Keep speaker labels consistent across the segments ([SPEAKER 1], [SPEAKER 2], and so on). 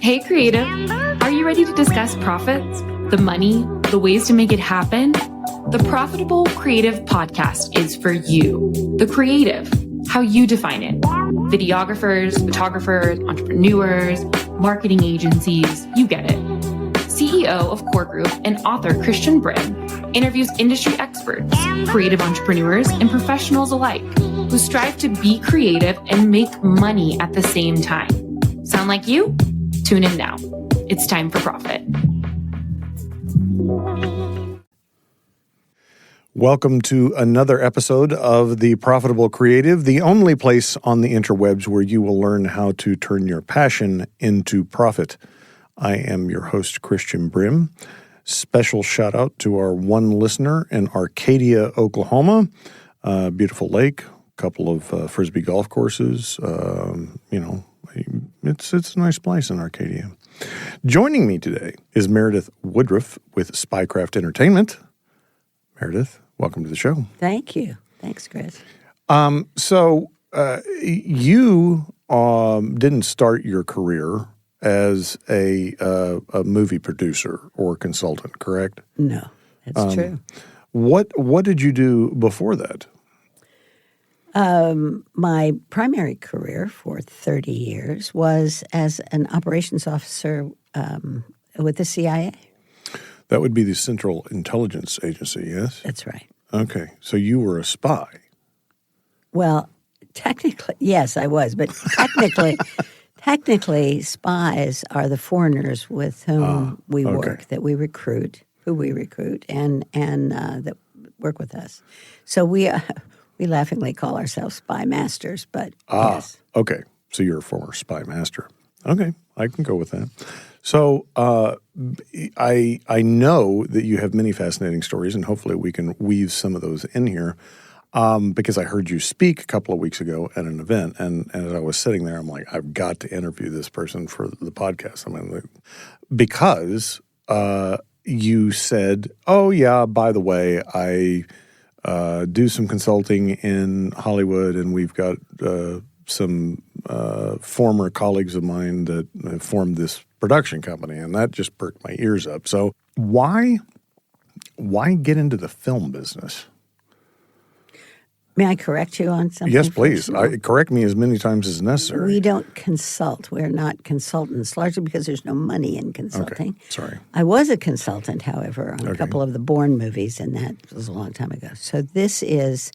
[SPEAKER 1] Hey, creative. Are you ready to discuss profits, the money, the ways to make it happen? The Profitable Creative Podcast is for you, the creative, how you define it. Videographers, photographers, entrepreneurs, marketing agencies, you get it. CEO of Core Group and author Christian Brim interviews industry experts, creative entrepreneurs, and professionals alike who strive to be creative and make money at the same time. Sound like you? Tune in now. It's time for profit.
[SPEAKER 2] Welcome to another episode of The Profitable Creative, the only place on the interwebs where you will learn how to turn your passion into profit. I am your host, Christian Brim. Special shout out to our one listener in Arcadia, Oklahoma. Beautiful lake, couple of Frisbee golf courses. It's a nice place in Arcadia. Joining me today is Meredith Woodruff with Spycraft Entertainment. Meredith, welcome to the show.
[SPEAKER 3] Thank you. Thanks, Chris.
[SPEAKER 2] You didn't start your career as a movie producer or consultant, correct?
[SPEAKER 3] No, that's true.
[SPEAKER 2] What did you do before that?
[SPEAKER 3] My primary career for 30 years was as an operations officer with the CIA.
[SPEAKER 2] That would be the Central Intelligence Agency, yes?
[SPEAKER 3] That's right.
[SPEAKER 2] Okay, so you were a spy.
[SPEAKER 3] Well, technically, yes, I was, but technically, spies are the foreigners with whom we work, that we recruit, and that work with us. So we laughingly call ourselves spy masters, but yes.
[SPEAKER 2] Okay, so you're a former spy master. Okay, I can go with that. So I know that you have many fascinating stories, and hopefully we can weave some of those in here. Because I heard you speak a couple of weeks ago at an event, and as I was sitting there, I'm like, I've got to interview this person for the podcast. Because you said, oh, yeah, by the way, I do some consulting in Hollywood, and we've got some former colleagues of mine that have formed this production company, and that just perked my ears up. So why get into the film business?
[SPEAKER 3] May I correct you on something?
[SPEAKER 2] Yes, please. Correct me as many times as necessary.
[SPEAKER 3] We don't consult. We're not consultants, largely because there's no money in consulting.
[SPEAKER 2] Okay, sorry.
[SPEAKER 3] I was a consultant, however, on a couple of the Bourne movies, and that was a long time ago. So this is,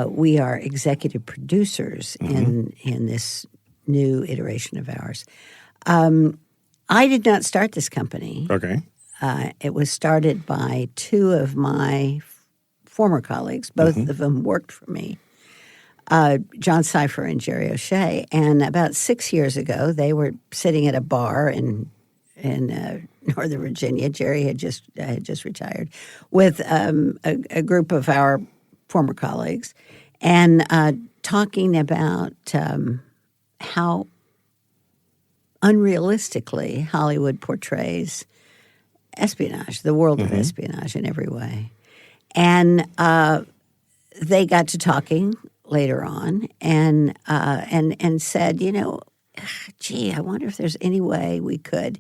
[SPEAKER 3] we are executive producers in this new iteration of ours. I did not start this company.
[SPEAKER 2] Okay.
[SPEAKER 3] It was started by two of my former colleagues, both of them worked for me, John Cipher and Jerry O'Shea. And about 6 years ago, they were sitting at a bar in Northern Virginia. Jerry had just retired with a group of our former colleagues, and talking about how unrealistically Hollywood portrays espionage, the world of espionage in every way. And they got to talking later on, and said, gee, I wonder if there's any way we could,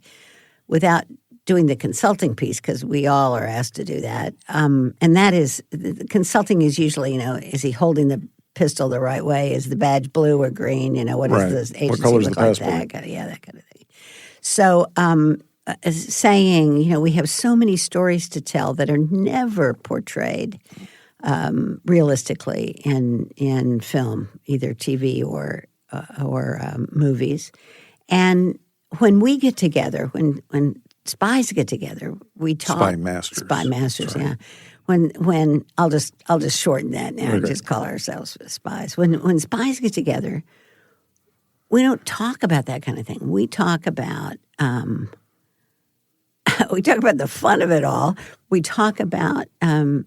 [SPEAKER 3] without doing the consulting piece, because we all are asked to do that. And that is, the consulting is usually, is he holding the pistol the right way? Is the badge blue or green? What does this agency look like? That kind of thing. So, saying, we have so many stories to tell that are never portrayed realistically in film, either TV or movies. And when we get together, when spies get together, we talk.
[SPEAKER 2] Spy masters.
[SPEAKER 3] Spy masters, yeah. When I'll just shorten that now and just call ourselves spies. When spies get together, we don't talk about that kind of thing. We talk about the fun of it all. We talk about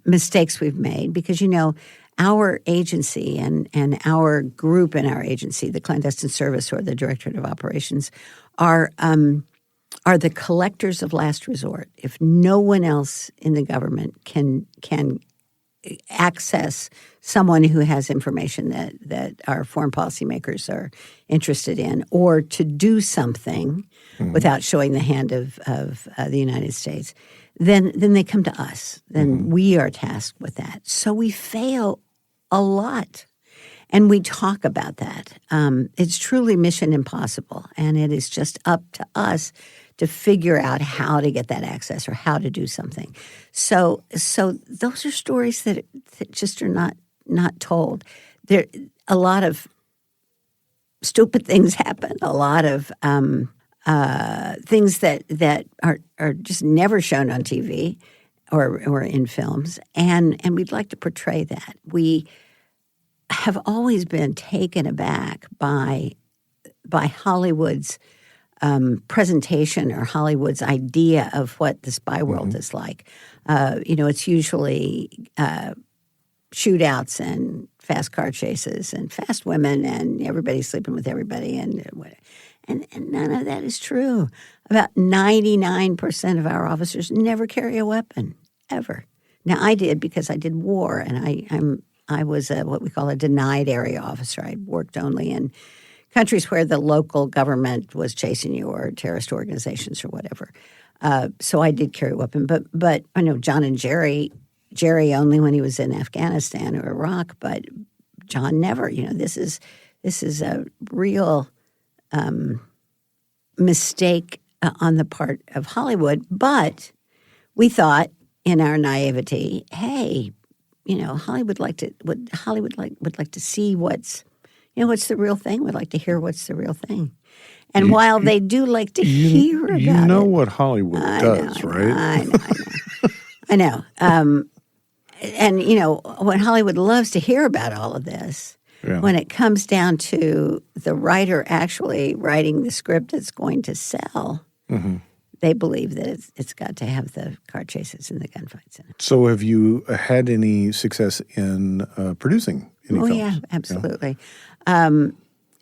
[SPEAKER 3] mistakes we've made because, our agency and our group in our agency, the Clandestine Service or the Directorate of Operations, are the collectors of last resort. If no one else in the government can access someone who has information that our foreign policymakers are interested in, or to do something without showing the hand of the United States, then they come to us. Then we are tasked with that. So we fail a lot. And we talk about that. It's truly mission impossible, and it is just up to us to figure out how to get that access or how to do something. So those are stories that just are not told. There, a lot of stupid things happen. A lot of things that are just never shown on TV or in films, and we'd like to portray that. We have always been taken aback by Hollywood's presentation or Hollywood's idea of what the spy world is like. It's usually shootouts and fast car chases and fast women and everybody sleeping with everybody, and none of that is true. About 99% of our officers never carry a weapon, ever. Now, I did because I did war, and I was what we call a denied area officer. I worked only in countries where the local government was chasing you, or terrorist organizations or whatever. So I did carry a weapon. But I know John and Jerry only when he was in Afghanistan or Iraq, but John never. This is a real mistake on the part of Hollywood. But we thought in our naivety, hey, Hollywood would like to see what's the real thing. Would like to hear what's the real thing. And while they do like to hear about it.
[SPEAKER 2] You know what Hollywood does, right?
[SPEAKER 3] I know. And, when Hollywood loves to hear about all of this, when it comes down to the writer actually writing the script that's going to sell, they believe that it's got to have the car chases and the gunfights in it.
[SPEAKER 2] So have you had any success in producing any films? Oh,
[SPEAKER 3] yeah, absolutely. And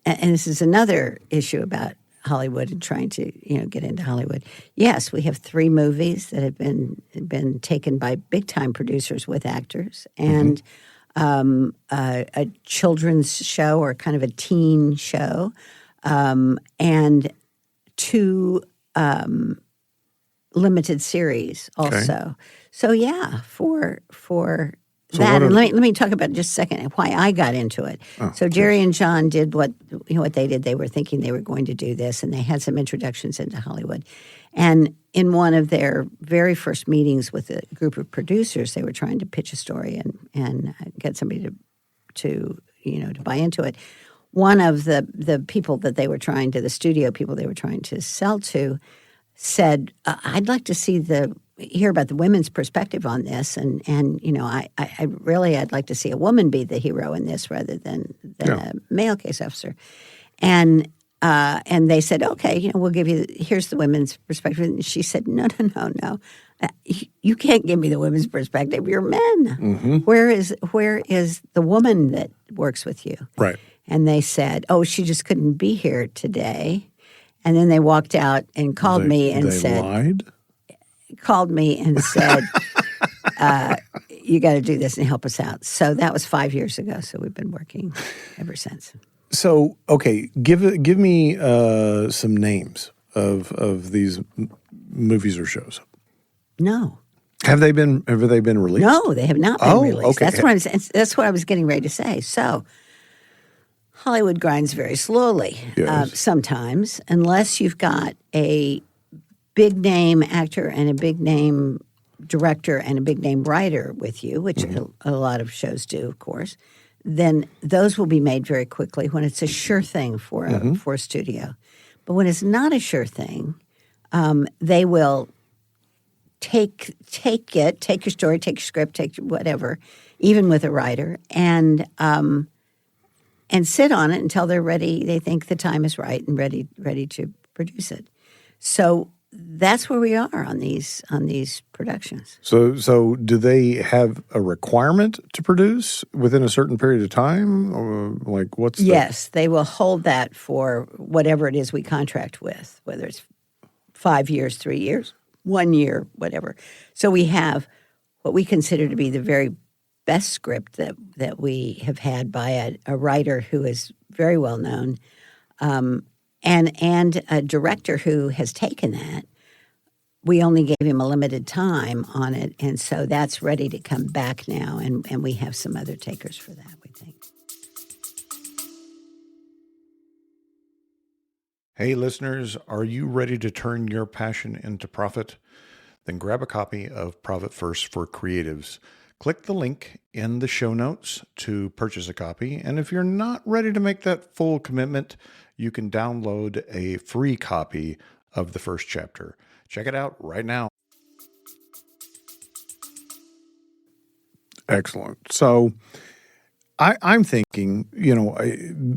[SPEAKER 3] this is another issue about Hollywood and trying to, get into Hollywood. Yes, we have 3 movies that have been taken by big-time producers with actors, and a children's show or kind of a teen show, and 2 limited series also. Okay. So yeah, for that. And let me talk about just a second why I got into it. So Jerry and John did what they did. They were thinking they were going to do this, and they had some introductions into Hollywood. And in one of their very first meetings with a group of producers, they were trying to pitch a story and get somebody to buy into it. One of the people that they were trying to, the studio people they were trying to sell to, said, I'd like to hear about the women's perspective on this, and I'd like to see a woman be the hero in this rather than a male case officer, and they said, okay, we'll give you, here's the women's perspective, and she said, no, you can't give me the women's perspective. You're men. Mm-hmm. Where is the woman that works with you?
[SPEAKER 2] Right.
[SPEAKER 3] And they said, oh, she just couldn't be here today. And then they walked out and called me and said,
[SPEAKER 2] lied?
[SPEAKER 3] Called me and said, you got to do this and help us out. So that was 5 years ago. So we've been working ever since.
[SPEAKER 2] So, okay, give me some names of these movies or shows.
[SPEAKER 3] No.
[SPEAKER 2] Have they been released?
[SPEAKER 3] No, they have not been released.
[SPEAKER 2] Okay.
[SPEAKER 3] That's what I was getting ready to say. So Hollywood grinds very slowly sometimes, unless you've got a big name actor and a big name director and a big name writer with you, which a lot of shows do, of course. Then those will be made very quickly when it's a sure thing for a studio. But when it's not a sure thing, they will take your story, take your script, take whatever, even with a writer, and sit on it until they're ready. They think the time is right and ready to produce it. So that's where we are on these productions.
[SPEAKER 2] So do they have a requirement to produce within a certain period of time, or like what's?
[SPEAKER 3] Yes, they will hold that for whatever it is we contract with, whether it's 5 years, 3 years, 1 year, whatever. So we have what we consider to be the very best script that we have had by a writer who is very well known, and a director who has taken that. We only gave him a limited time on it, and so that's ready to come back now, and we have some other takers for that, we think.
[SPEAKER 2] Hey, listeners, are you ready to turn your passion into profit? Then grab a copy of Profit First for Creatives. Click the link in the show notes to purchase a copy. And if you're not ready to make that full commitment, you can download a free copy of the first chapter. Check it out right now. Excellent. So I'm thinking,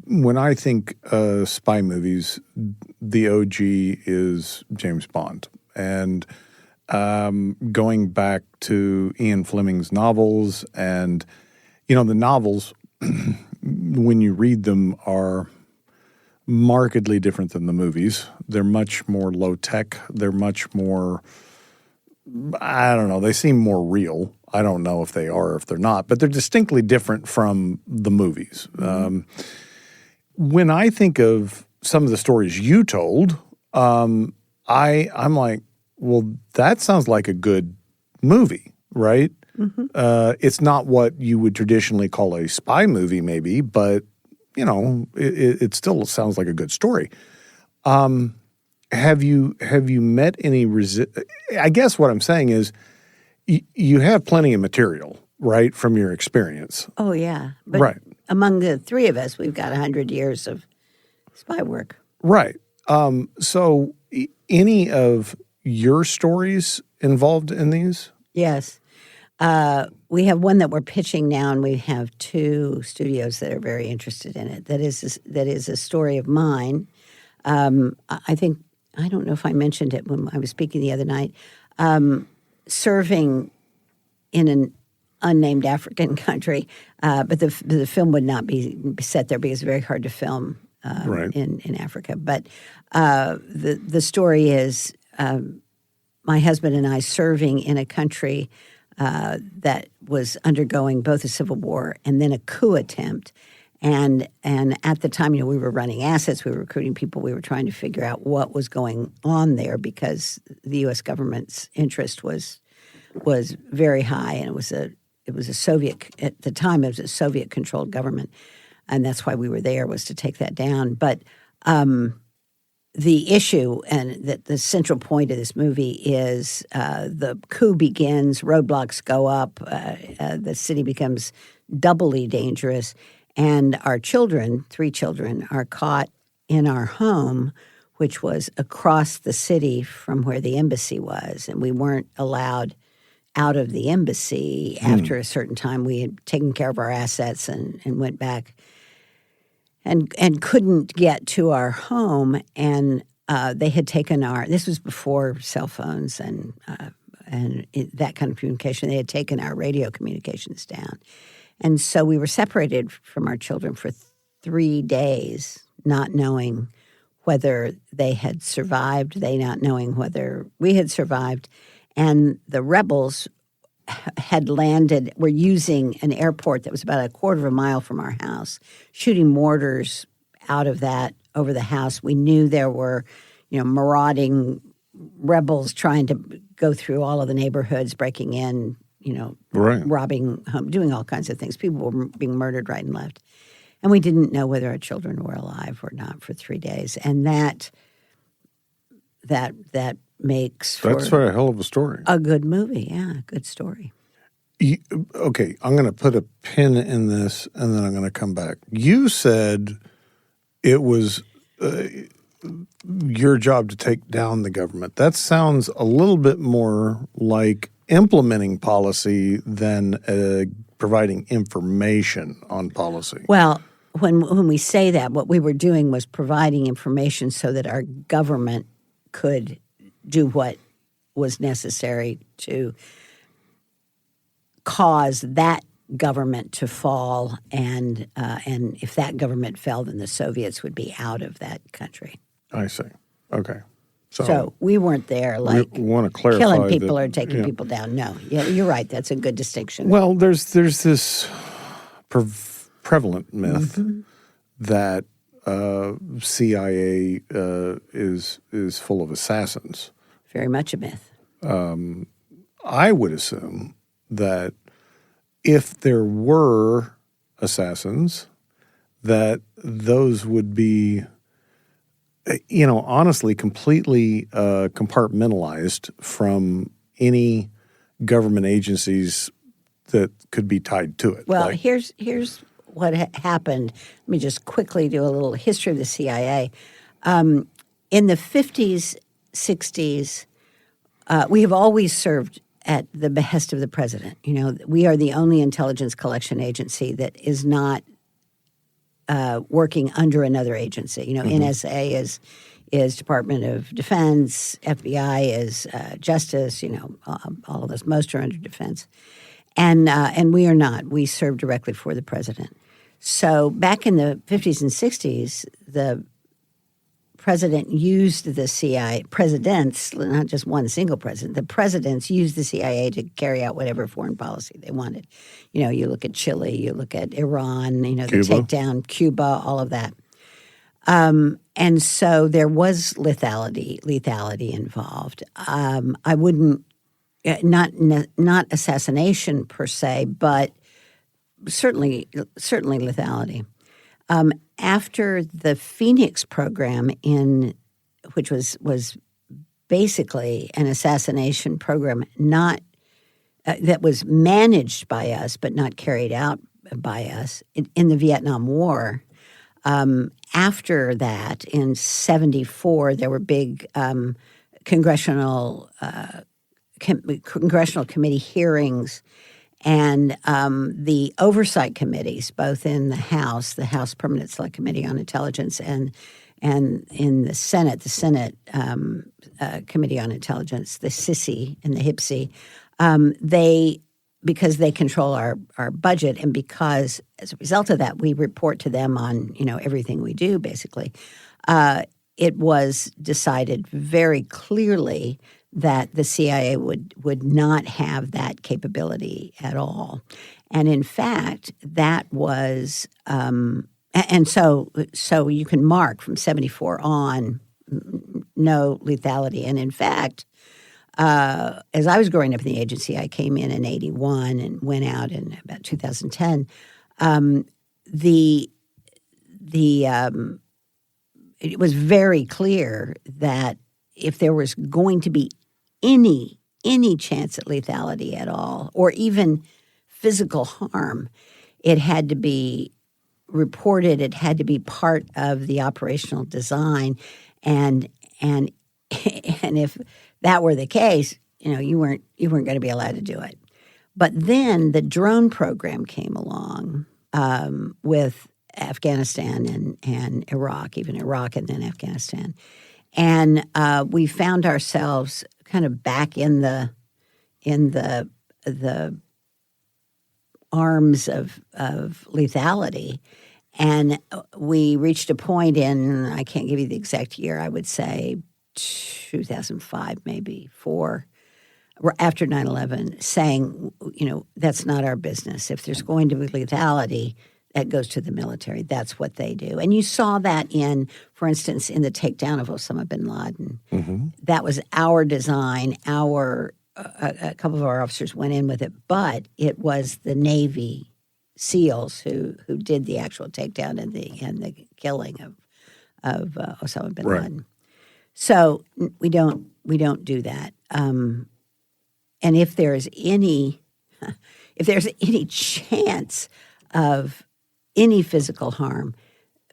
[SPEAKER 2] when I think spy movies, the OG is James Bond. And going back to Ian Fleming's novels, and the novels, when you read them, are markedly different than the movies. They're much more low tech. They're much more, I don't know, they seem more real. I don't know if they are or if they're not, but they're distinctly different from the movies. When I think of some of the stories you told, I'm like, well, that sounds like a good movie, right? Mm-hmm. It's not what you would traditionally call a spy movie, maybe, but it still sounds like a good story. Have you met any I guess what I'm saying is you have plenty of material, right, from your experience.
[SPEAKER 3] Oh, yeah. But
[SPEAKER 2] right.
[SPEAKER 3] Among the three of us, we've got 100 years of spy work.
[SPEAKER 2] Right. So any of your stories involved in these?
[SPEAKER 3] Yes. We have one that we're pitching now, and we have two studios that are very interested in it. That is a story of mine. I think, I don't know if I mentioned it when I was speaking the other night, serving in an unnamed African country, but the film would not be set there because it's very hard to film in Africa. But the story is my husband and I serving in a country that was undergoing both a civil war and then a coup attempt. And at the time, we were running assets, we were recruiting people, we were trying to figure out what was going on there because the U.S. government's interest was very high, and it was a Soviet at the time. It was a Soviet-controlled government, and that's why we were there, was to take that down. But the issue and the central point of this movie is the coup begins, roadblocks go up, the city becomes doubly dangerous, and our children, 3 children, are caught in our home, which was across the city from where the embassy was, and we weren't allowed out of the embassy after a certain time. We had taken care of our assets and went back and couldn't get to our home, and they had taken this was before cell phones and that kind of communication. They had taken our radio communications down. And so we were separated from our children for 3 days, not knowing whether they had survived, they not knowing whether we had survived. And the rebels had landed, were using an airport that was about a quarter of a mile from our house, shooting mortars out of that over the house. We knew there were, marauding rebels trying to go through all of the neighborhoods, breaking in, robbing, doing all kinds of things. People were being murdered right and left. And we didn't know whether our children were alive or not for 3 days. And that makes
[SPEAKER 2] That's for a hell of a story.
[SPEAKER 3] A good movie, yeah, a good story.
[SPEAKER 2] Okay, I'm going to put a pin in this, and then I'm going to come back. You said it was your job to take down the government. That sounds a little bit more like implementing policy than providing information on policy.
[SPEAKER 3] Well, when we say that, what we were doing was providing information so that our government could do what was necessary to cause that government to fall, and if that government fell, then the Soviets would be out of that country.
[SPEAKER 2] I see. Okay.
[SPEAKER 3] So we weren't there like
[SPEAKER 2] we want to clarify
[SPEAKER 3] killing people
[SPEAKER 2] that,
[SPEAKER 3] or taking people down. No, yeah, you're right. That's a good distinction.
[SPEAKER 2] Well, there's this prevalent myth that CIA is full of assassins.
[SPEAKER 3] Very much a myth.
[SPEAKER 2] I would assume that if there were assassins, that those would be, honestly, completely compartmentalized from any government agencies that could be tied to it.
[SPEAKER 3] Well, here's what happened. Let me just quickly do a little history of the CIA. In the 50s, 60s, we have always served at the behest of the president. We are the only intelligence collection agency that is not working under another agency. NSA is Department of Defense, FBI is Justice. All of us. Most are under defense, and we are not. We serve directly for the president. So back in the 50s and 60s, the president used the CIA, presidents, not just one single president, the presidents used the CIA to carry out whatever foreign policy they wanted. You look at Chile, you look at Iran, the take down Cuba, all of that. And so there was lethality involved. I wouldn't, not assassination per se, but certainly lethality. After the Phoenix program, which was basically an assassination program, not that was managed by us but not carried out by us in the Vietnam War. After that, in '74, there were big congressional committee hearings. And the oversight committees, both in the House Permanent Select Committee on Intelligence, and in the Senate Committee on Intelligence, the SISI and the HIPSI, because they control our budget, and because as a result of that, we report to them on everything we do. Basically, it was decided very clearly that the CIA would not have that capability at all. And in fact, that was and so you can mark from 74 on no lethality. And in fact, as I was growing up in the agency, I came in '81 and went out in about 2010. It was very clear that if there was going to be any chance at lethality at all, or even physical harm, it had to be reported. It had to be part of the operational design, and if that were the case, you weren't going to be allowed to do it. But then the drone program came along with Afghanistan and Iraq, even Iraq and then Afghanistan, and we found ourselves kind of back in the arms of lethality, and we reached a point in, I can't give you the exact year, I would say 2005, maybe 4, after 9/11, saying, that's not our business. If there's going to be lethality, that goes to the military. That's what they do. And you saw that for instance, in the takedown of Osama bin Laden. Mm-hmm. That was our design. A couple of our officers went in with it, but it was the Navy SEALs who did the actual takedown and the killing of Osama bin Laden. So we don't do that. And if there's any chance of any physical harm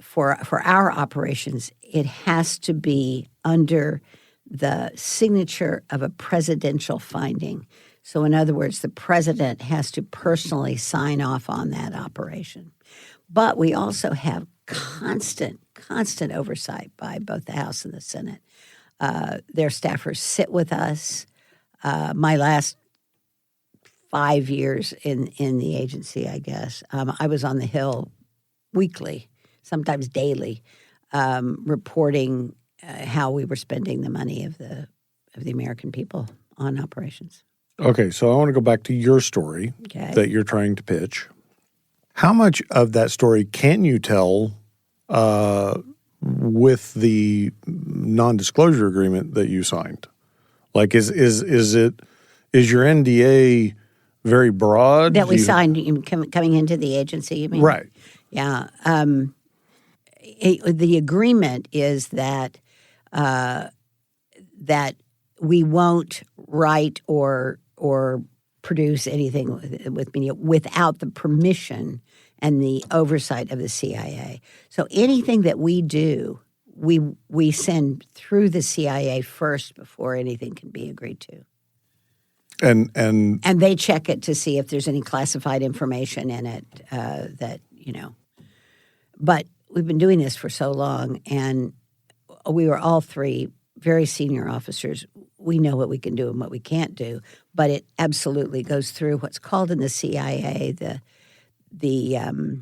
[SPEAKER 3] for our operations, it has to be under the signature of a presidential finding. So in other words, the president has to personally sign off on that operation. But we also have constant oversight by both the House and the Senate. Their staffers sit with us. My last 5 years in the agency, I guess, I was on the Hill weekly, sometimes daily, reporting how we were spending the money of the American people on operations.
[SPEAKER 2] Okay, so I want to go back to your story that you're trying to pitch. How much of that story can you tell with the non-disclosure agreement that you signed? Like, is your NDA very broad?
[SPEAKER 3] That we signed coming into the agency, you mean?
[SPEAKER 2] Right.
[SPEAKER 3] Yeah. The agreement is that that we won't write or produce anything with media without the permission and the oversight of the CIA. So anything that we do, we send through the CIA first before anything can be agreed to.
[SPEAKER 2] And
[SPEAKER 3] they check it to see if there's any classified information in it that, But we've been doing this for so long, and we were all three very senior officers. We know what we can do and what we can't do, but it absolutely goes through what's called in the CIA the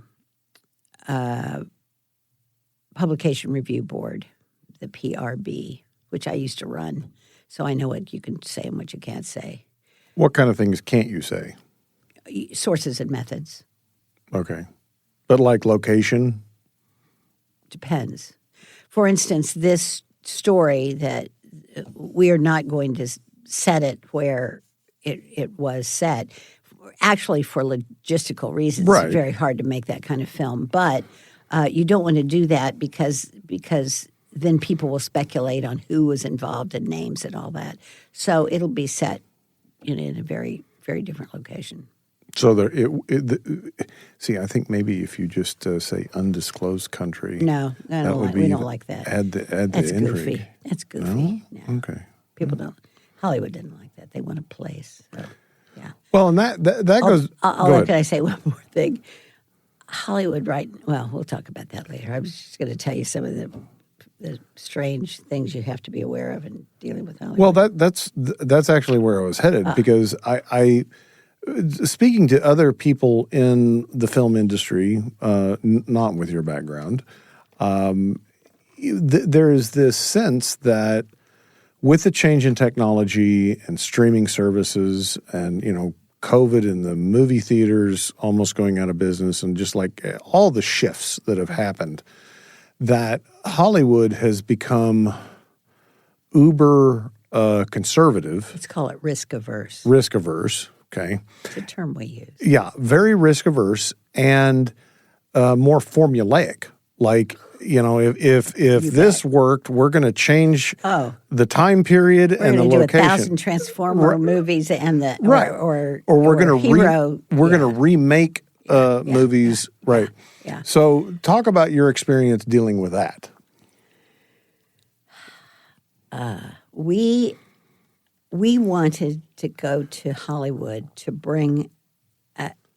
[SPEAKER 3] Publication Review Board, the PRB, which I used to run. So I know what you can say and what you can't say.
[SPEAKER 2] What kind of things can't you say?
[SPEAKER 3] Sources and methods.
[SPEAKER 2] Okay. But like location?
[SPEAKER 3] Depends. For instance, this story that we are not going to set it where it was set. Actually, for logistical reasons,
[SPEAKER 2] right.
[SPEAKER 3] It's very hard to make that kind of film. But you don't want to do that because then people will speculate on who was involved and names and all that. So it'll be set in a very, very different location.
[SPEAKER 2] So see, I think maybe if you just say undisclosed country.
[SPEAKER 3] No, we don't like that.
[SPEAKER 2] Add the
[SPEAKER 3] That's
[SPEAKER 2] intrigue.
[SPEAKER 3] Goofy. That's goofy. No?
[SPEAKER 2] Okay.
[SPEAKER 3] People don't. Hollywood didn't like that. They want a place. So, yeah.
[SPEAKER 2] Well, and that goes.
[SPEAKER 3] Can I say one more thing? Hollywood, right? Well, we'll talk about that later. I was just going to tell you some of the strange things you have to be aware of in dealing with Hollywood.
[SPEAKER 2] Well, that's actually where I was headed because I speaking to other people in the film industry, not with your background, there is this sense that with the change in technology and streaming services and, COVID and the movie theaters almost going out of business and just like all the shifts that have happened, that Hollywood has become uber conservative.
[SPEAKER 3] Let's call it risk averse.
[SPEAKER 2] Risk averse. Okay.
[SPEAKER 3] It's a term we use.
[SPEAKER 2] Yeah, very risk averse and more formulaic. Like, if this worked, we're going to change the time period and the location.
[SPEAKER 3] We're going to do 1,000 Transformer movies and the or
[SPEAKER 2] we're going
[SPEAKER 3] to
[SPEAKER 2] going to remake movies, right?
[SPEAKER 3] Yeah.
[SPEAKER 2] So, talk about your experience dealing with that.
[SPEAKER 3] We wanted to go to Hollywood to bring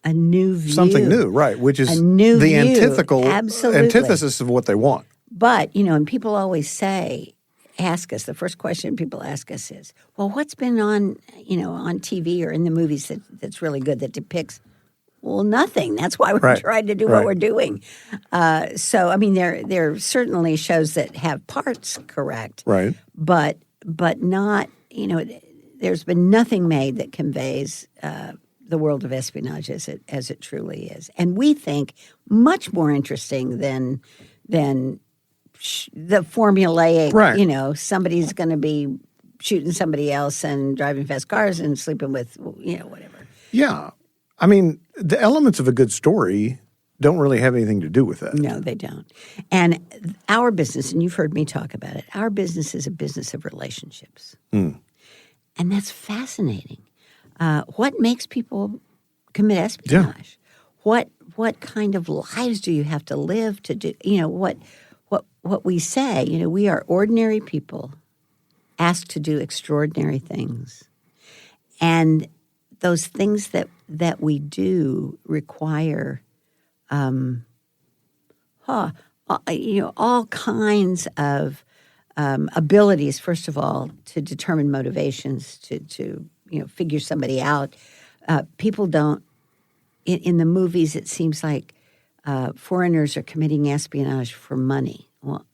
[SPEAKER 3] a new view.
[SPEAKER 2] Something new, right, which is
[SPEAKER 3] a new
[SPEAKER 2] the
[SPEAKER 3] view.
[SPEAKER 2] antithesis of what they want.
[SPEAKER 3] But, and people always ask us, the first question people ask us is, well, what's been on TV or in the movies that's really good that depicts, well, nothing. That's why we're trying to do what we're doing. So, I mean, there are certainly shows that have parts correct.
[SPEAKER 2] Right.
[SPEAKER 3] But not, there's been nothing made that conveys the world of espionage as it truly is, and we think much more interesting than the formulaic.
[SPEAKER 2] Right.
[SPEAKER 3] Somebody's going to be shooting somebody else and driving fast cars and sleeping with whatever.
[SPEAKER 2] Yeah, I mean the elements of a good story don't really have anything to do with that.
[SPEAKER 3] No, they don't. And our business, and you've heard me talk about it, our business is a business of relationships, and that's fascinating. What makes people commit espionage? Yeah. What kind of lives do you have to live to do? What we say. We are ordinary people asked to do extraordinary things, and those things that we do require, all kinds of abilities. First of all, to determine motivations, to figure somebody out. People don't, in the movies, it seems like foreigners are committing espionage for money. Well,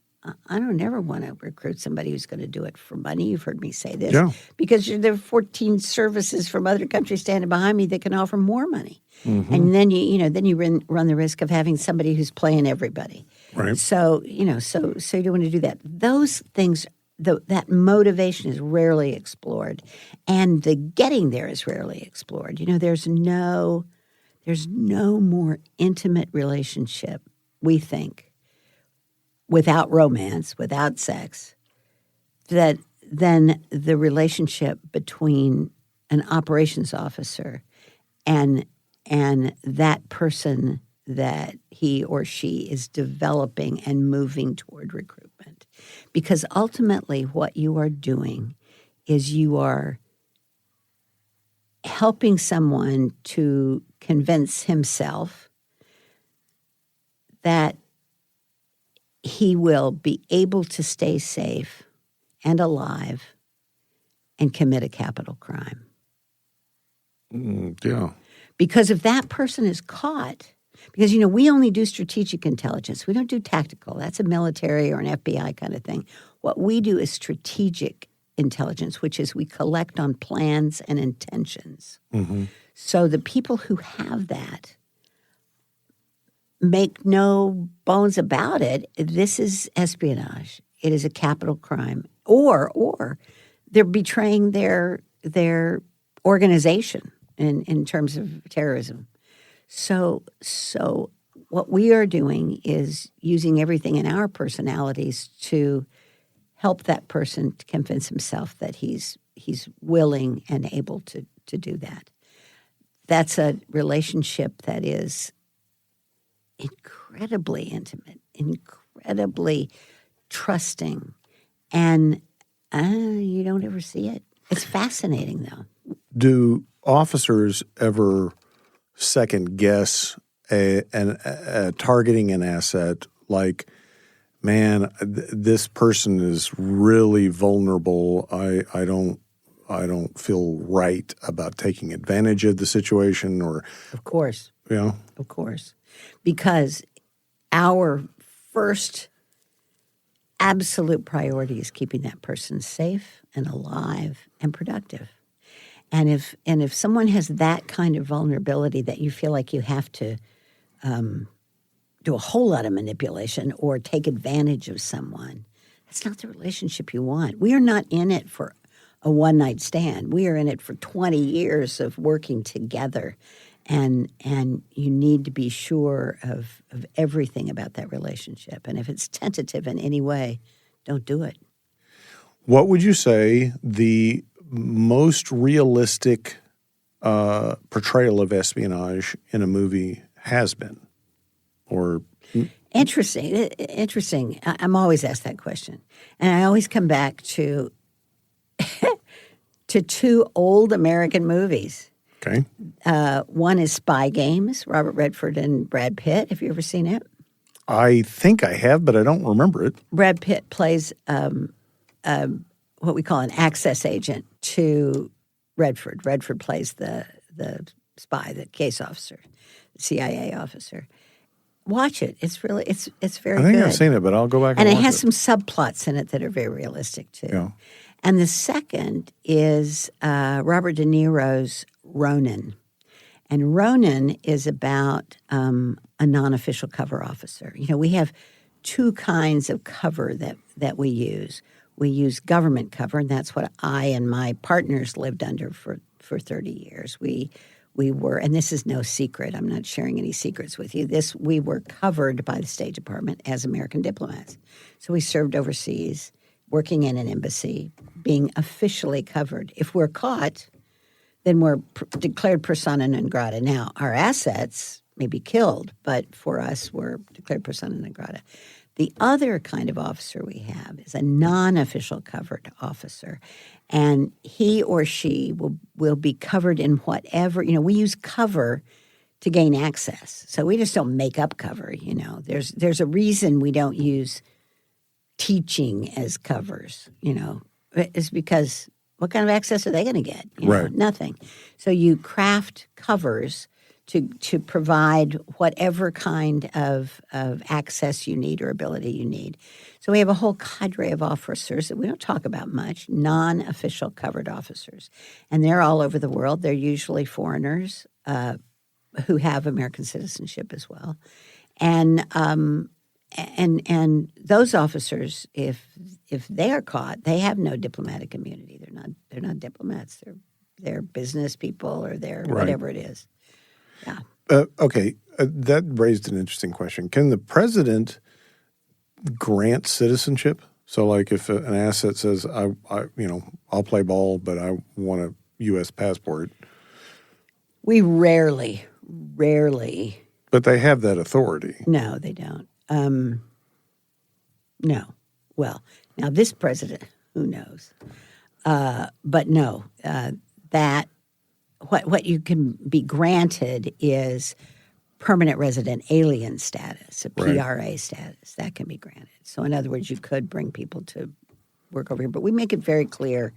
[SPEAKER 3] I don't ever want to recruit somebody who's going to do it for money. You've heard me say this.
[SPEAKER 2] Yeah.
[SPEAKER 3] Because there are 14 services from other countries standing behind me that can offer more money. And then you run the risk of having somebody who's playing everybody.
[SPEAKER 2] Right.
[SPEAKER 3] So, so you don't want to do that. Those things, that motivation is rarely explored, and the getting there is rarely explored. There's no more intimate relationship, we think, without romance, without sex, than the relationship between an operations officer and that person that he or she is developing and moving toward recruitment. Because ultimately what you are doing is you are helping someone to convince himself that he will be able to stay safe and alive and commit a capital crime.
[SPEAKER 2] Yeah.
[SPEAKER 3] Because if that person is caught, because, we only do strategic intelligence. We don't do tactical. That's a military or an FBI kind of thing. What we do is strategic intelligence, which is we collect on plans and intentions. So the people who have that make no bones about it. This is espionage. It is a capital crime. Or they're betraying their organization in terms of terrorism. So what we are doing is using everything in our personalities to help that person to convince himself that he's willing and able to do that. That's a relationship that is incredibly intimate, incredibly trusting, and you don't ever see it. It's fascinating, though.
[SPEAKER 2] Do officers ever second guess a targeting an asset like, man, this person is really vulnerable. I don't feel right about taking advantage of the situation, or
[SPEAKER 3] Of course.
[SPEAKER 2] Of
[SPEAKER 3] course. Because our first absolute priority is keeping that person safe and alive and productive. And if someone has that kind of vulnerability that you feel like you have to do a whole lot of manipulation or take advantage of someone, that's not the relationship you want. We are not in it for a one-night stand. We are in it for 20 years of working together. And you need to be sure of everything about that relationship. And if it's tentative in any way, don't do it.
[SPEAKER 2] What would you say the most realistic portrayal of espionage in a movie has been? Or
[SPEAKER 3] Interesting. I'm always asked that question. And I always come back to two old American movies.
[SPEAKER 2] Okay.
[SPEAKER 3] One is Spy Games, Robert Redford and Brad Pitt. Have you ever seen it?
[SPEAKER 2] I think I have, but I don't remember it.
[SPEAKER 3] Brad Pitt plays what we call an access agent to Redford. Redford plays the spy, the case officer, the CIA officer. Watch it. It's really it's very good.
[SPEAKER 2] I think I've seen it, but I'll go back and
[SPEAKER 3] it
[SPEAKER 2] watch
[SPEAKER 3] has some subplots in it that are very realistic too.
[SPEAKER 2] Yeah.
[SPEAKER 3] And the second is Robert De Niro's Ronin. And Ronin is about a non-official cover officer. We have two kinds of cover that we use. We use government cover, and that's what I and my partners lived under for 30 years. We were, and this is no secret, I'm not sharing any secrets with you, we were covered by the State Department as American diplomats. So we served overseas, working in an embassy, being officially covered. If we're caught, then we're declared persona non grata. Now, our assets may be killed, but for us, we're declared persona non grata. The other kind of officer we have is a non-official covered officer, and he or she will be covered in whatever, we use cover to gain access. So we just don't make up cover, There's a reason we don't use teaching as covers, It's because what kind of access are they going to get?
[SPEAKER 2] Right.
[SPEAKER 3] Nothing. So you craft covers to provide whatever kind of access you need or ability you need. So we have a whole cadre of officers that we don't talk about much, non-official covered officers. And they're all over the world. They're usually foreigners who have American citizenship as well. And those officers, if they are caught, they have no diplomatic immunity. They're not diplomats. They're business people or they're whatever it is. Yeah.
[SPEAKER 2] Okay, that raised an interesting question. Can the president grant citizenship? So, like, if an asset says, I'll play ball, but I want a U.S. passport.
[SPEAKER 3] We rarely.
[SPEAKER 2] But they have that authority.
[SPEAKER 3] No, they don't. No. Well, now this president, who knows? But no, that what you can be granted is permanent resident alien status, a PRA status. That can be granted. So in other words, you could bring people to work over here. But we make it very clear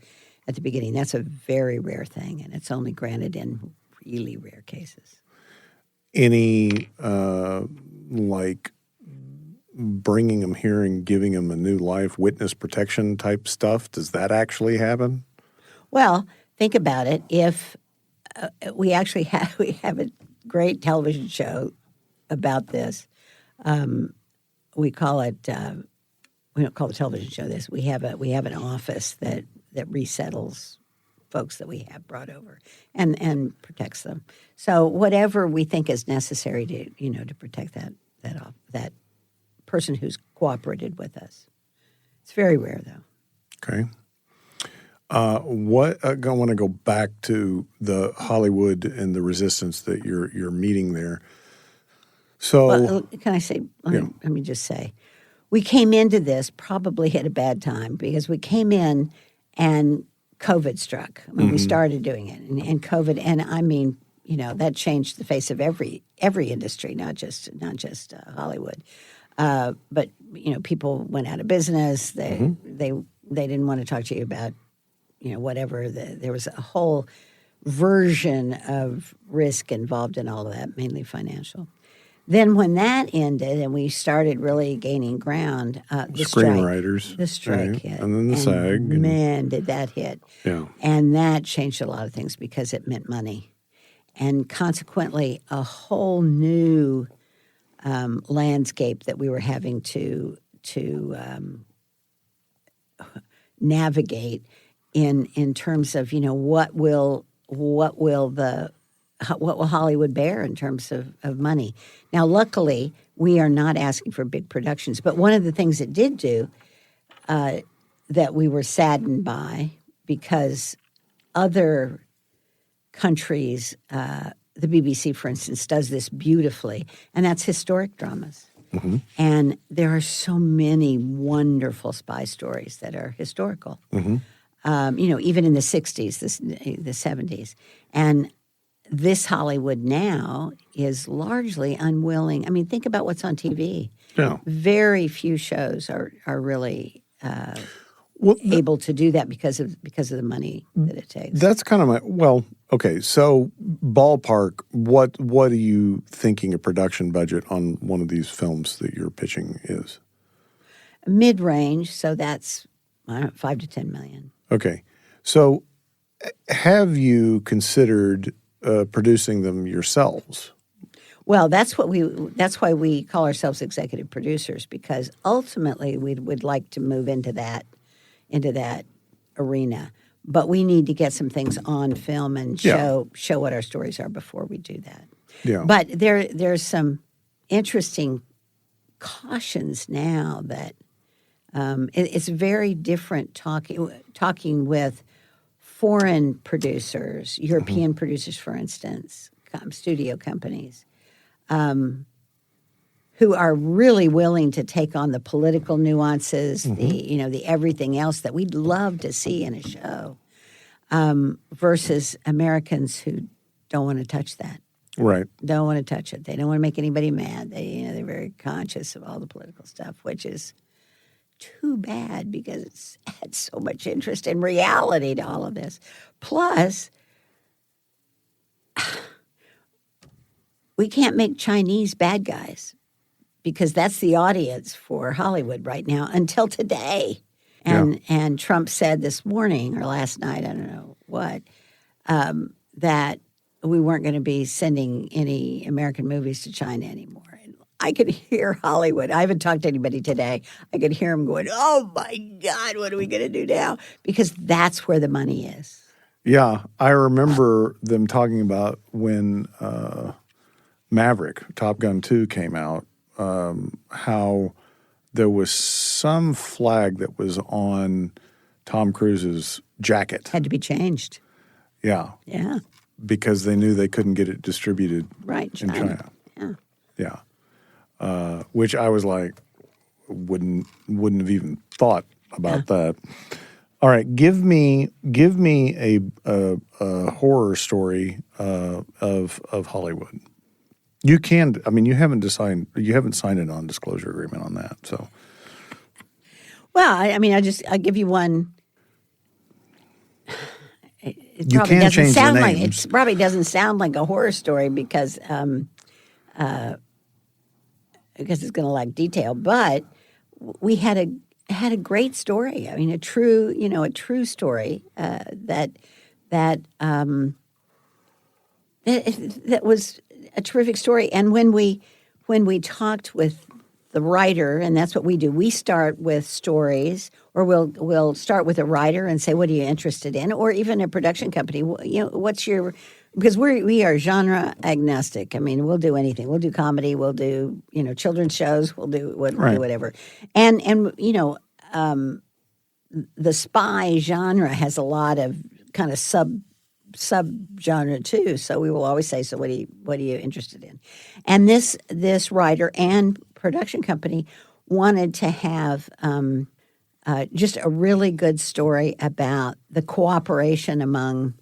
[SPEAKER 3] at the beginning that's a very rare thing, and it's only granted in really rare cases.
[SPEAKER 2] Any, like, bringing them here and giving them a new life, witness protection type stuff, does that actually happen?
[SPEAKER 3] Well, think about it. If we actually have a great television show about this. We call it. We don't call the television show this. We have an office that resettles folks that we have brought over and protects them. So whatever we think is necessary to protect that person who's cooperated with us. It's very rare, though.
[SPEAKER 2] Okay. I want to go back to the Hollywood and the resistance that you're meeting there. So,
[SPEAKER 3] well, can I say? Let me just say, we came into this probably at a bad time because we came in and COVID struck when we started doing it, and COVID, and I mean, that changed the face of every industry, not just Hollywood. But people went out of business. They didn't want to talk to you about whatever. There was a whole version of risk involved in all of that, mainly financial. Then when that ended and we started really gaining ground, the strike hit.
[SPEAKER 2] And then the SAG.
[SPEAKER 3] Man, did that hit.
[SPEAKER 2] Yeah.
[SPEAKER 3] And that changed a lot of things because it meant money. And consequently, a whole new landscape that we were having to navigate in terms of what will Hollywood bear in terms of money. Now, luckily, we are not asking for big productions, but one of the things it did do that we were saddened by, because other countries, the BBC, for instance, does this beautifully, and that's historic dramas. Mm-hmm. And there are so many wonderful spy stories that are historical. Mm-hmm. Even in the 60s, the 70s. And this Hollywood now is largely unwilling. I mean, think about what's on TV. Yeah. Very few shows are really able to do that because of the money that it takes.
[SPEAKER 2] That's kind of okay. So ballpark, what are you thinking a production budget on one of these films that you're pitching is?
[SPEAKER 3] Mid-range, so that's $5 to $10 million.
[SPEAKER 2] Okay. So have you considered producing them yourselves?
[SPEAKER 3] Well, that's why we call ourselves executive producers, because ultimately we would like to move into that arena. But we need to get some things on film and show what our stories are before we do that. Yeah. But there's some interesting cautions now that it's very different talking with foreign producers, European producers, for instance, studio companies, who are really willing to take on the political nuances, the everything else that we'd love to see in a show, versus Americans who don't want to touch that.
[SPEAKER 2] Right.
[SPEAKER 3] Don't want to touch it. They don't want to make anybody mad. They're very conscious of all the political stuff, which is too bad because it's had so much interest in reality to all of this. Plus, we can't make Chinese bad guys because that's the audience for Hollywood right now until today. And Trump said this morning or last night, I don't know what, that we weren't going to be sending any American movies to China anymore. And I could hear Hollywood. I haven't talked to anybody today. I could hear them going, oh, my God, what are we going to do now? Because that's where the money is.
[SPEAKER 2] Yeah, I remember them talking about when Maverick, Top Gun 2 came out, how there was some flag that was on Tom Cruise's jacket.
[SPEAKER 3] Had to be changed.
[SPEAKER 2] Yeah.
[SPEAKER 3] Yeah.
[SPEAKER 2] Because they knew they couldn't get it distributed
[SPEAKER 3] in
[SPEAKER 2] China.
[SPEAKER 3] Yeah.
[SPEAKER 2] Yeah. Which I was like, wouldn't have even thought about that. All right, give me a horror story of Hollywood. You can. I mean, you haven't signed a non-disclosure agreement on that. So,
[SPEAKER 3] well, I mean, I'll give you one. It
[SPEAKER 2] you can change the
[SPEAKER 3] like
[SPEAKER 2] names.
[SPEAKER 3] it probably doesn't sound like a horror story because it's going to lack detail. But we had a great story. I mean, a true story that was a terrific story. And when we talked with the writer, and that's what we do, we start with stories, or we'll start with a writer and say, what are you interested in? Or even a production company, you know, because we are genre agnostic. I mean, we'll do anything. We'll do comedy. We'll do, you know, children's shows. We'll do whatever. And you know, the spy genre has a lot of kind of sub-genre too. So we will always say, so what are you interested in? And this writer and production company wanted to have just a really good story about the cooperation among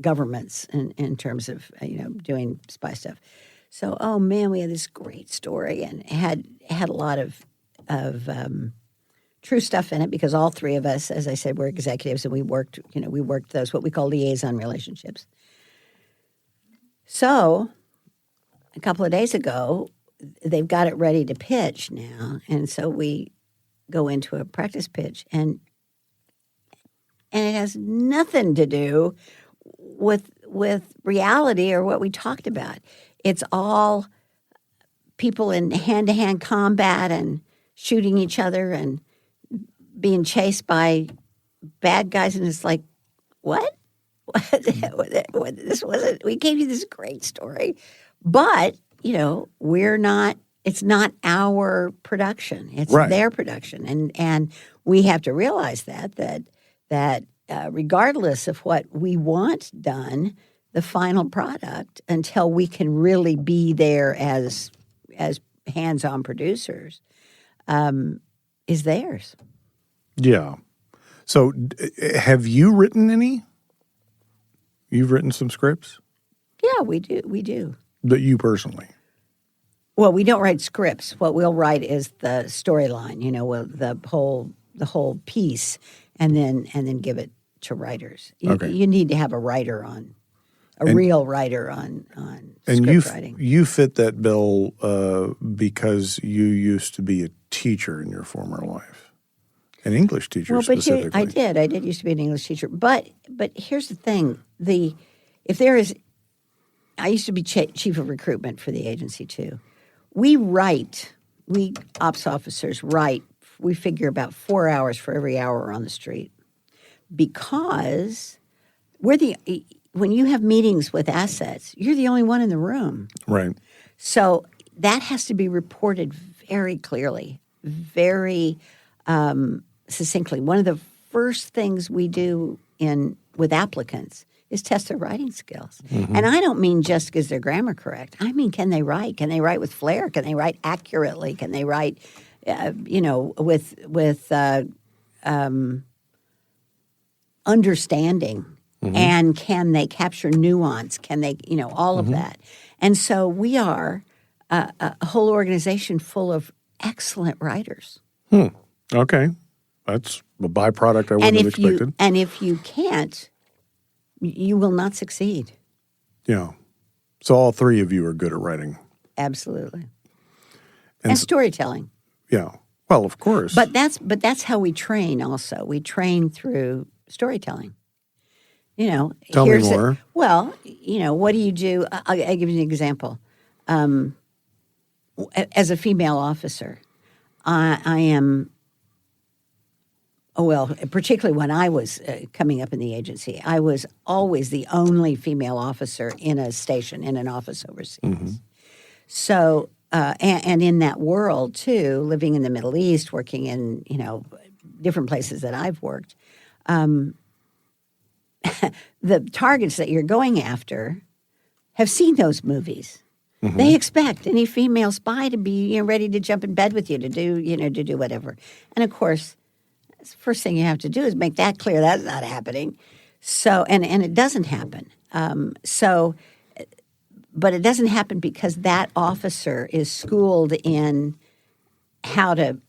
[SPEAKER 3] governments in terms of, you know, doing spy stuff. So, oh man, we had this great story and had a lot of true stuff in it because all three of us, as I said, were executives and we worked those what we call liaison relationships. So, a couple of days ago, they've got it ready to pitch now, and so we go into a practice pitch, and it has nothing to do with reality or what we talked about. It's all people in hand-to-hand combat and shooting each other and being chased by bad guys, and it's like, what? This wasn't. We gave you this great story, but you know, it's not our production. It's their production, and we have to realize that regardless of what we want done, the final product, until we can really be there as hands-on producers, is theirs.
[SPEAKER 2] Yeah. So, have you written any? You've written some scripts?
[SPEAKER 3] Yeah, we do.
[SPEAKER 2] That you personally?
[SPEAKER 3] Well, we don't write scripts. What we'll write is the storyline. You know, the whole piece, and then give it to writers. You need to have a writer on, real writer on script writing.
[SPEAKER 2] You fit that bill because you used to be a teacher in your former life, an English teacher specifically.
[SPEAKER 3] I did used to be an English teacher. But here's the thing: I used to be chief of recruitment for the agency too. We ops officers write. We figure about 4 hours for every hour on the street, because when you have meetings with assets, you're the only one in the room.
[SPEAKER 2] Right.
[SPEAKER 3] So that has to be reported very clearly, very succinctly. One of the first things we do with applicants is test their writing skills. Mm-hmm. And I don't mean just because their grammar correct. I mean, can they write? Can they write with flair? Can they write accurately? Can they write, with understanding? Mm-hmm. And can they capture nuance? Can they, all of that? And so we are a whole organization full of excellent writers.
[SPEAKER 2] Okay. That's a byproduct I wouldn't have expected.
[SPEAKER 3] And if you can't, you will not succeed.
[SPEAKER 2] Yeah. So all three of you are good at writing.
[SPEAKER 3] Absolutely. And storytelling.
[SPEAKER 2] Yeah. Well, of course.
[SPEAKER 3] But that's how we train also. We train through storytelling.
[SPEAKER 2] Tell me more.
[SPEAKER 3] What do you do? I'll give you an example. As a female officer, I am, particularly when I was coming up in the agency, I was always the only female officer in a station, in an office overseas. Mm-hmm. So, and in that world, too, living in the Middle East, working in, different places that I've worked, the targets that you're going after have seen those movies. Mm-hmm. They expect any female spy to be ready to jump in bed with you to do whatever. And of course, the first thing you have to do is make that clear that's not happening. So and it doesn't happen. But it doesn't happen because that officer is schooled in how to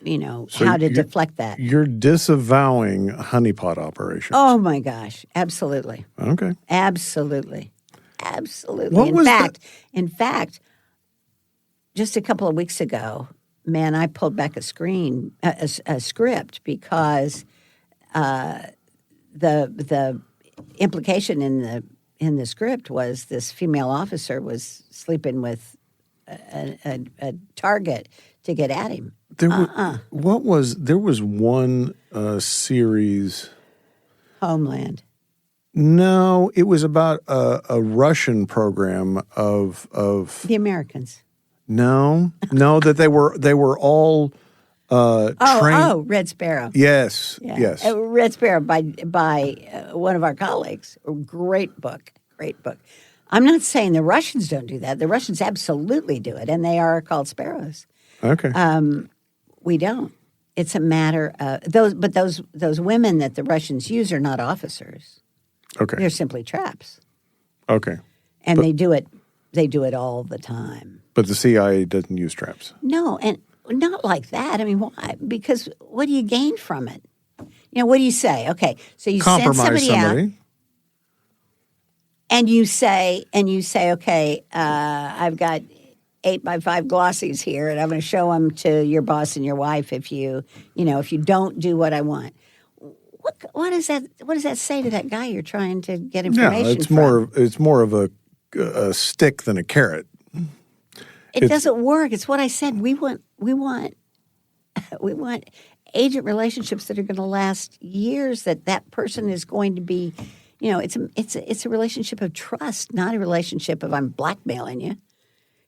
[SPEAKER 3] deflect that.
[SPEAKER 2] You're disavowing honeypot operations.
[SPEAKER 3] Oh my gosh, absolutely.
[SPEAKER 2] Okay.
[SPEAKER 3] Absolutely.
[SPEAKER 2] What
[SPEAKER 3] In fact, just a couple of weeks ago, man, I pulled back a script because the implication in the script was this female officer was sleeping with a target to get at him.
[SPEAKER 2] There was one series.
[SPEAKER 3] Homeland.
[SPEAKER 2] No, it was about a Russian program of
[SPEAKER 3] the Americans.
[SPEAKER 2] No, that they were all trained.
[SPEAKER 3] Red Sparrow.
[SPEAKER 2] Yes,
[SPEAKER 3] yeah.
[SPEAKER 2] Yes.
[SPEAKER 3] Red Sparrow by one of our colleagues. Great book. I'm not saying the Russians don't do that. The Russians absolutely do it, and they are called sparrows.
[SPEAKER 2] Okay.
[SPEAKER 3] We don't. It's a matter of those women that the Russians use are not officers.
[SPEAKER 2] Okay.
[SPEAKER 3] They're simply traps.
[SPEAKER 2] Okay.
[SPEAKER 3] And they do it all the time.
[SPEAKER 2] But the CIA doesn't use traps.
[SPEAKER 3] No, and not like that. I mean, why? Because what do you gain from it? What do you say? Okay, so you send somebody out, and you say, okay, I've got 8x5 glossies here, and I'm going to show them to your boss and your wife if you don't do what I want. What does that say to that guy you're trying to get information from?
[SPEAKER 2] It's more of a stick than a carrot.
[SPEAKER 3] It doesn't work. It's what I said. We want agent relationships that are going to last years. That person is going to be, it's a relationship of trust, not a relationship of I'm blackmailing you.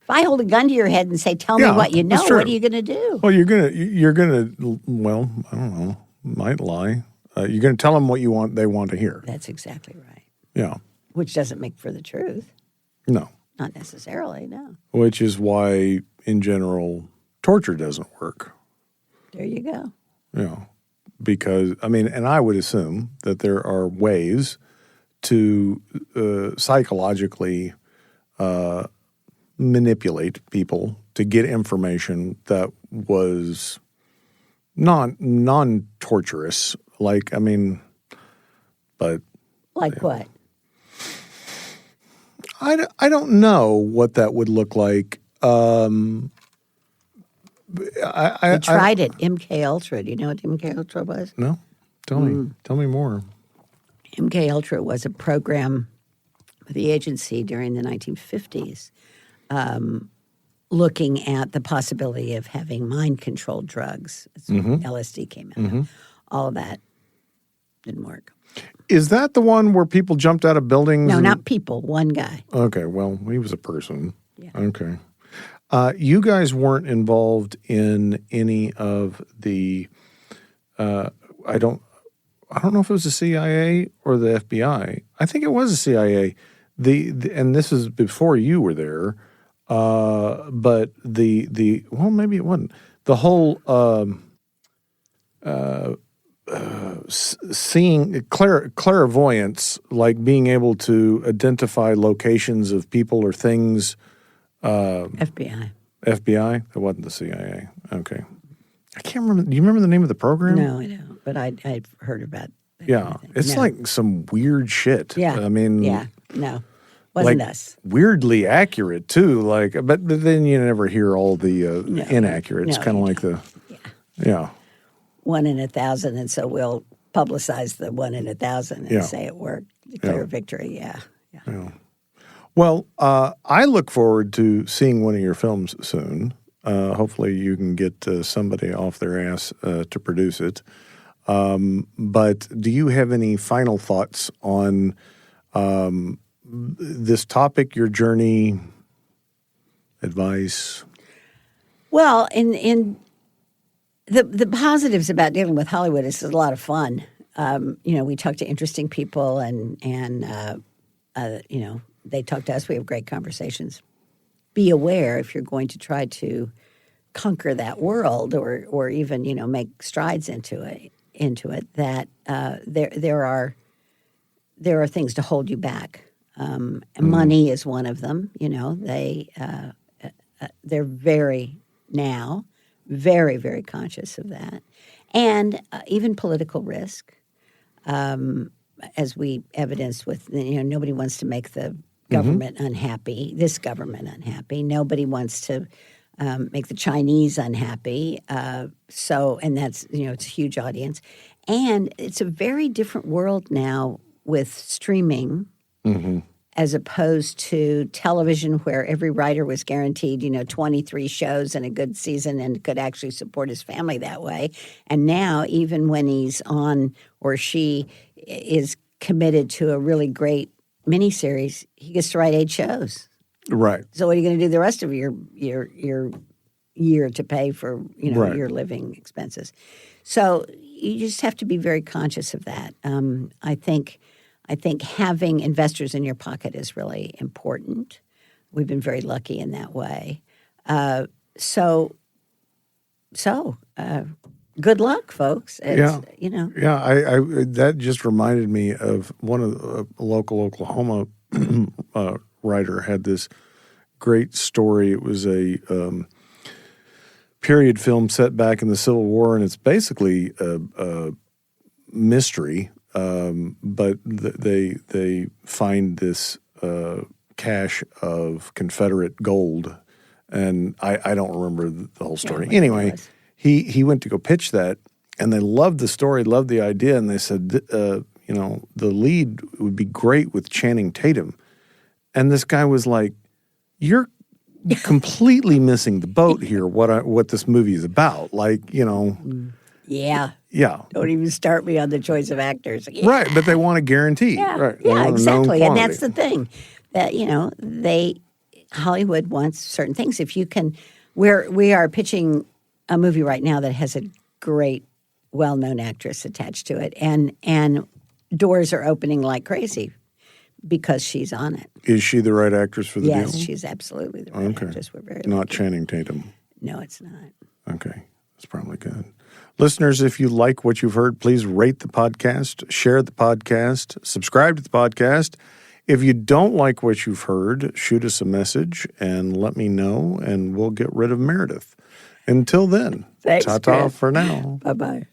[SPEAKER 3] If I hold a gun to your head and say, "Tell me what you know," what are you going to do?
[SPEAKER 2] Well, you're gonna. Well, I don't know. Might lie. You're going to tell them what you want. They want to hear.
[SPEAKER 3] That's exactly right.
[SPEAKER 2] Yeah.
[SPEAKER 3] Which doesn't make for the truth.
[SPEAKER 2] No.
[SPEAKER 3] Not necessarily, no.
[SPEAKER 2] Which is why, in general, torture doesn't work.
[SPEAKER 3] There you go.
[SPEAKER 2] Yeah. Because, and I would assume that there are ways to psychologically manipulate people to get information that was non-torturous. But...
[SPEAKER 3] Like what?
[SPEAKER 2] I don't know what that would look like.
[SPEAKER 3] We tried it. MK Ultra. Do you know what MK Ultra was?
[SPEAKER 2] No. Tell me more.
[SPEAKER 3] MK Ultra was a program with the agency during the 1950s, looking at the possibility of having mind-controlled drugs. LSD came out. Mm-hmm. All of that didn't work.
[SPEAKER 2] Is that the one where people jumped out of buildings?
[SPEAKER 3] No, not people. One guy.
[SPEAKER 2] Okay, well, he was a person.
[SPEAKER 3] Yeah.
[SPEAKER 2] Okay. You guys weren't involved in any of the I don't know if it was the CIA or the FBI. I think it was the CIA. And this is before you were there. But well, maybe it wasn't. The whole seeing clairvoyance, like being able to identify locations of people or things.
[SPEAKER 3] FBI.
[SPEAKER 2] That wasn't the CIA. Okay. I can't remember. Do you remember the name of the program?
[SPEAKER 3] No, I don't. But I've heard about that.
[SPEAKER 2] Yeah. It's like some weird shit.
[SPEAKER 3] Yeah.
[SPEAKER 2] I mean.
[SPEAKER 3] Yeah. No. Wasn't us.
[SPEAKER 2] Weirdly accurate too. But then you never hear all the inaccurate. It's kind of like yeah.
[SPEAKER 3] 1 in 1,000, and so we'll publicize the 1 in 1,000 and say it worked, declare victory. Yeah.
[SPEAKER 2] Well, I look forward to seeing one of your films soon. Hopefully you can get somebody off their ass to produce it. But do you have any final thoughts on this topic, your journey, advice?
[SPEAKER 3] Well, in the positives about dealing with Hollywood is it's a lot of fun. We talk to interesting people, and they talk to us. We have great conversations. Be aware if you're going to try to conquer that world, or even make strides into it that there are things to hold you back. Money is one of them. They're very very conscious of that, and even political risk, as we evidenced with nobody wants to make the government unhappy. This government unhappy. Nobody wants to make the Chinese unhappy. And that's it's a huge audience, and it's a very different world now with streaming. As opposed to television, where every writer was guaranteed, 23 shows and a good season and could actually support his family that way. And now, even when he's on or she is committed to a really great miniseries, he gets to write 8 shows.
[SPEAKER 2] Right.
[SPEAKER 3] So what are you going to do the rest of your year to pay for your living expenses? So you just have to be very conscious of that. I think having investors in your pocket is really important. We've been very lucky in that way. So good luck, folks.
[SPEAKER 2] Yeah, that just reminded me of one of the local Oklahoma writer had this great story. It was a period film set back in the Civil War, and it's basically a mystery. But they find this cache of Confederate gold, and I don't remember the whole story. Anyway, he went to go pitch that, and they loved the story, loved the idea, and they said, the lead would be great with Channing Tatum. And this guy was like, "You're completely missing the boat here. What this movie is about, Yeah.
[SPEAKER 3] Don't even start me on the choice of actors. Yeah.
[SPEAKER 2] Right, but they want a guarantee.
[SPEAKER 3] Yeah,
[SPEAKER 2] right.
[SPEAKER 3] Exactly. And that's the thing. That, Hollywood wants certain things. If you can, we are pitching a movie right now that has a great, well-known actress attached to it. And doors are opening like crazy because she's on it.
[SPEAKER 2] Is she the right actress for the deal?
[SPEAKER 3] Yes, she's absolutely the right actress. We're very
[SPEAKER 2] Not
[SPEAKER 3] lucky.
[SPEAKER 2] Channing Tatum.
[SPEAKER 3] No, it's not.
[SPEAKER 2] Okay. That's probably good. Listeners, if you like what you've heard, please rate the podcast, share the podcast, subscribe to the podcast. If you don't like what you've heard, shoot us a message and let me know, and we'll get rid of Meredith. Until then,
[SPEAKER 3] Thanks,
[SPEAKER 2] ta-ta
[SPEAKER 3] Chris.
[SPEAKER 2] for now.
[SPEAKER 3] Bye-bye.